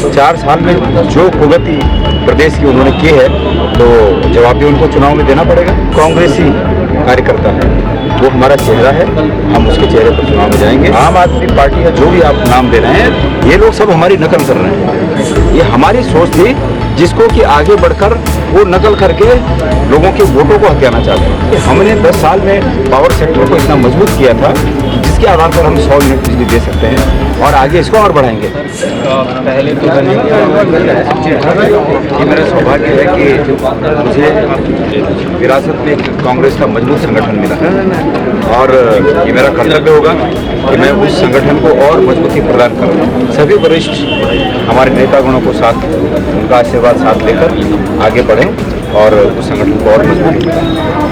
4 साल में जो कुगति प्रदेश की उन्होंने की है तो जवाब भी उनको चुनाव में देना पड़ेगा। कांग्रेसी कार्यकर्ता है, वो हमारा चेहरा है, हम उसके चेहरे पर चुनाव में जाएंगे। आम आदमी पार्टी या जो भी आप नाम दे रहे हैं, ये लोग सब हमारी नकल कर रहे हैं। ये हमारी सोच थी जिसको कि आगे बढ़कर वो नकल करके लोगों के वोटों को हथियाना चाहते हैं। हमने 10 साल में पावर सेक्टर को इतना मजबूत किया था कि जिसके आधार पर हम 100 यूनिट बिजली दे सकते हैं और आगे इसको और बढ़ाएंगे। पहले तो ये मेरा सौभाग्य है कि मुझे विरासत में कांग्रेस का मजबूत संगठन मिला है और ये मेरा कर्तव्य होगा कि मैं उस संगठन को और मजबूती प्रदान करूँ। सभी वरिष्ठ हमारे नेतागणों को साथ, उनका आशीर्वाद साथ लेकर आगे बढ़ें और उस संगठन को और मजबूत करें।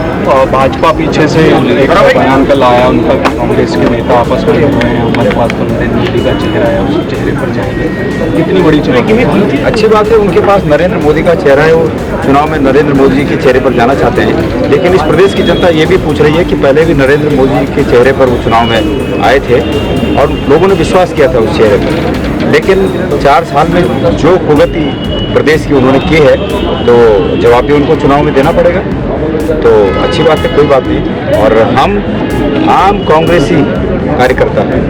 भाजपा पीछे से एक बयान कल आया उनका, कांग्रेस के नेता आपस में लगे हुए हैं, हमारे पास तो नरेंद्र मोदी का चेहरा है, उस चेहरे पर जाएंगे। कितनी बड़ी चुनौती। अच्छी बात है, उनके पास नरेंद्र मोदी का चेहरा है, वो चुनाव में नरेंद्र मोदी जी के चेहरे पर जाना चाहते हैं। लेकिन इस प्रदेश की जनता ये भी पूछ रही है कि पहले भी नरेंद्र मोदी के चेहरे पर वो चुनाव में आए थे और लोगों ने विश्वास किया था उस चेहरे पर। लेकिन 4 साल में जो कुगति प्रदेश की उन्होंने की है तो जवाब भी उनको चुनाव में देना पड़ेगा। तो अच्छी बात है, कोई बात नहीं। और हम आम कांग्रेसी कार्यकर्ता हैं,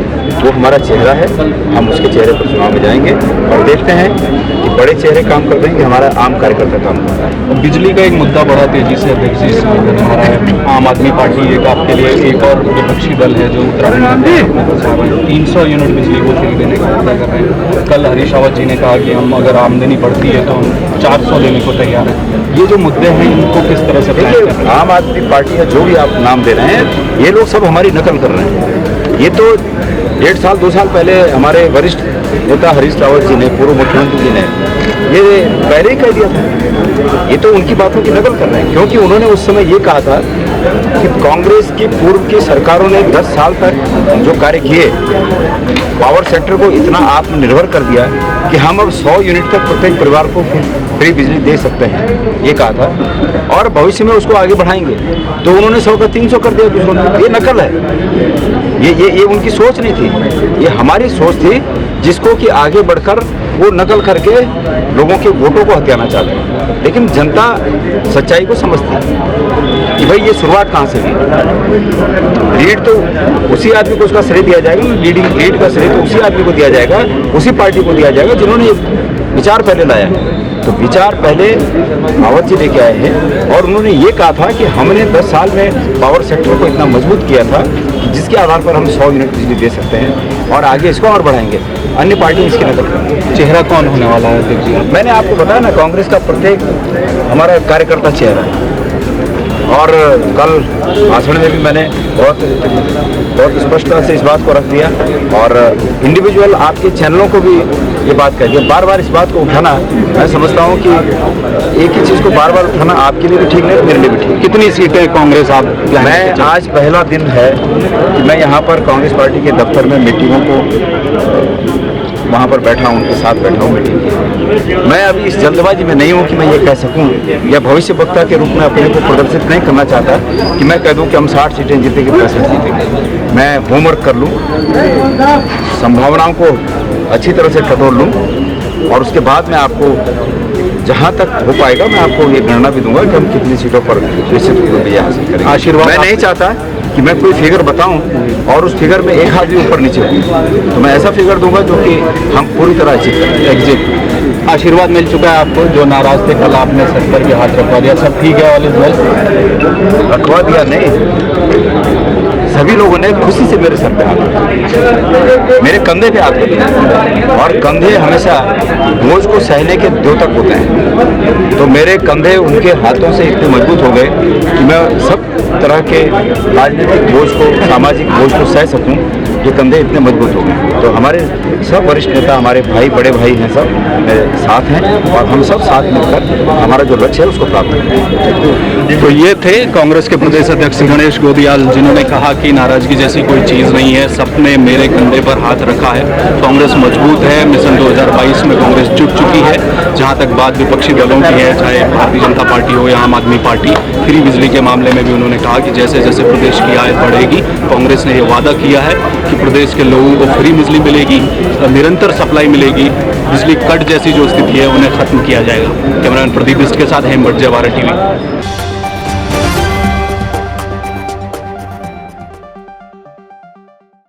वो हमारा चेहरा है, हम उसके चेहरे पर चुनाव में जाएंगे और देखते हैं कि बड़े चेहरे काम कर देंगे, हमारा आम कार्यकर्ता काम कर रहा है। बिजली का एक मुद्दा बड़ा तेजी से अध्यक्ष जी इसमें आ रहा है। आम आदमी पार्टी एक आपके लिए एक और विपक्षी दल है जो उत्तराखंड में 300 यूनिट बिजली को फ्री देने का मुद्दा कर रहे हैं। कल हरीश रावत जी ने कहा कि हम अगर आमदनी बढ़ती है तो हम 400 देने को तैयार हैं। ये जो मुद्दे हैं इनको किस तरह से देखिए, आम आदमी पार्टी या जो भी आप नाम दे रहे हैं, ये लोग सब हमारी नकल कर रहे हैं। ये तो 1.5 साल 2 साल पहले हमारे वरिष्ठ नेता हरीश रावत जी ने, पूर्व मुख्यमंत्री जी ने ये पहले ही कह दिया था। ये तो उनकी बातों की नकल कर रहे हैं, क्योंकि उन्होंने उस समय ये कहा था कि कांग्रेस की पूर्व की सरकारों ने 10 साल तक जो कार्य किए, पावर सेक्टर को इतना आत्मनिर्भर कर दिया कि हम अब 100 यूनिट तक प्रत्येक परिवार को फ्री बिजली दे सकते हैं, ये कहा था। और भविष्य में उसको आगे बढ़ाएंगे। तो उन्होंने 100 का 300 कर दिया दूसरों ने। ये नकल है, ये उनकी सोच नहीं थी, ये हमारी सोच थी जिसको कि आगे बढ़कर वो नकल करके लोगों के वोटों को हथियाना चाहते हैं। लेकिन जनता सच्चाई को समझती है कि भाई ये शुरुआत कहाँ से हुई। लीड तो उसी आदमी को उसका श्रेय दिया जाएगा, लीड का श्रेय तो उसी आदमी को दिया जाएगा, उसी पार्टी को दिया जाएगा जिन्होंने विचार पहले लाया है। तो विचार पहले रावत जी लेके आए हैं और उन्होंने ये कहा था कि हमने 10 साल में पावर सेक्टर को इतना मजबूत किया था कि जिसके आधार पर हम 100 यूनिट बिजली दे सकते हैं और आगे इसको और बढ़ाएंगे। अन्य पार्टी इसकी नकल करेंगे। चेहरा कौन होने वाला है अध्यक्ष जी? मैंने आपको बताया ना, कांग्रेस का प्रत्येक हमारा कार्यकर्ता चेहरा है। और कल भाषण में भी मैंने बहुत स्पष्टता से इस बात को रख दिया और इंडिविजुअल आपके चैनलों को भी ये बात कह दिया। बार बार इस बात को उठाना, मैं समझता हूँ कि एक ही चीज़ को बार बार उठाना आपके लिए भी ठीक नहीं, मेरे लिए भी ठीक। कितनी सीटें कांग्रेस आप? मैं आज पहला दिन है कि मैं यहाँ पर कांग्रेस पार्टी के दफ्तर में मीटिंगों को वहाँ पर बैठा हूँ, उनके साथ बैठा हूँ मीटिंग की। मैं अभी इस जल्दबाजी में नहीं हूँ कि मैं ये कह सकूँ या भविष्य वक्ता के रूप में अपने को प्रदर्शित नहीं करना चाहता कि मैं कह दूँ कि हम 60 सीटें जीतेंगे, 65 जीतेंगे। मैं होमवर्क कर लूँ, संभावनाओं को अच्छी तरह से टटोल लूँ और उसके बाद मैं आपको जहाँ तक हो पाएगा मैं आपको ये गणना भी दूंगा कि हम कितनी सीटों पर निश्चित रूप से विजय हासिल करेंगे। आशीर्वाद। मैं नहीं चाहता कि मैं कोई फिगर बताऊं और उस फिगर में एक हाथ भी ऊपर नीचे हो, तो मैं ऐसा फिगर दूंगा जो कि हम पूरी तरह अचीव करें। एग्जिट। आशीर्वाद मिल चुका है आपको? जो नाराज थे कल आपने सर पर भी हाथ रखवा दिया, सब ठीक है? All is well? रखवा दिया नहीं, सभी लोगों ने खुशी से मेरे सर पे हाथ रखा, मेरे कंधे पे हाथ रखा। और कंधे हमेशा बोझ को सहने के द्योतक होते हैं। तो मेरे कंधे उनके हाथों से इतने मजबूत हो गए कि मैं सब तरह के राजनीतिक बोझ को, सामाजिक बोझ को सह सकूं। ये कंधे इतने मजबूत हो गए। तो हमारे सब वरिष्ठ नेता, हमारे भाई, बड़े भाई हैं, सब मेरे साथ हैं और हम सब साथ मिलकर हमारा जो लक्ष्य है उसको प्राप्त करेंगे। तो ये थे कांग्रेस के प्रदेश अध्यक्ष गणेश गोदियाल, जिन्होंने कहा कि नाराजगी जैसी कोई चीज़ नहीं है, सबने मेरे कंधे पर हाथ रखा है। कांग्रेस मजबूत है। मिशन 2022 में कांग्रेस जुट चुकी है। जहाँ तक बात विपक्षी दलों की है, चाहे भारतीय जनता पार्टी हो या आम आदमी पार्टी, फ्री बिजली के मामले में भी उन्होंने कहा कि जैसे जैसे प्रदेश की आय बढ़ेगी, कांग्रेस ने ये वादा किया है कि उत्तर प्रदेश के लोगों को फ्री बिजली मिलेगी, निरंतर सप्लाई मिलेगी, बिजली कट जैसी जो स्थिति है उन्हें खत्म किया जाएगा। कैमरामैन प्रदीप बिस्ट के साथ हेमंत जवारा टीवी।